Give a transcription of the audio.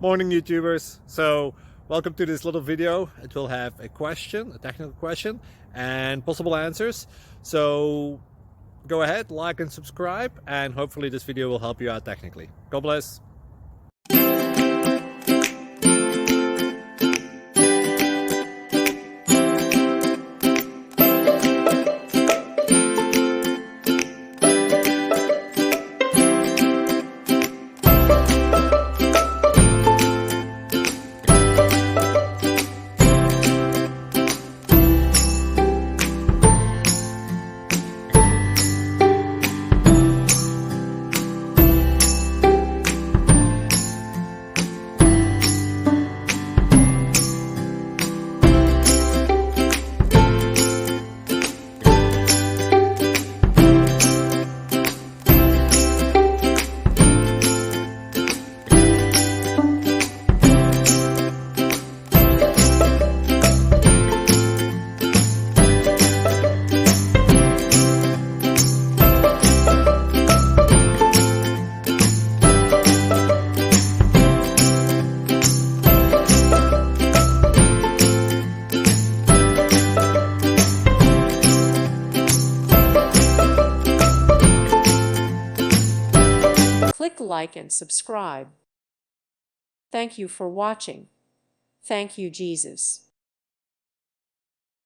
Morning YouTubers. So welcome to this little video. It will have a question, a technical question, and possible answers. So go ahead, like and subscribe, and hopefully this video will help you out technically. God bless. Click like and subscribe. Thank you for watching. Thank you, Jesus.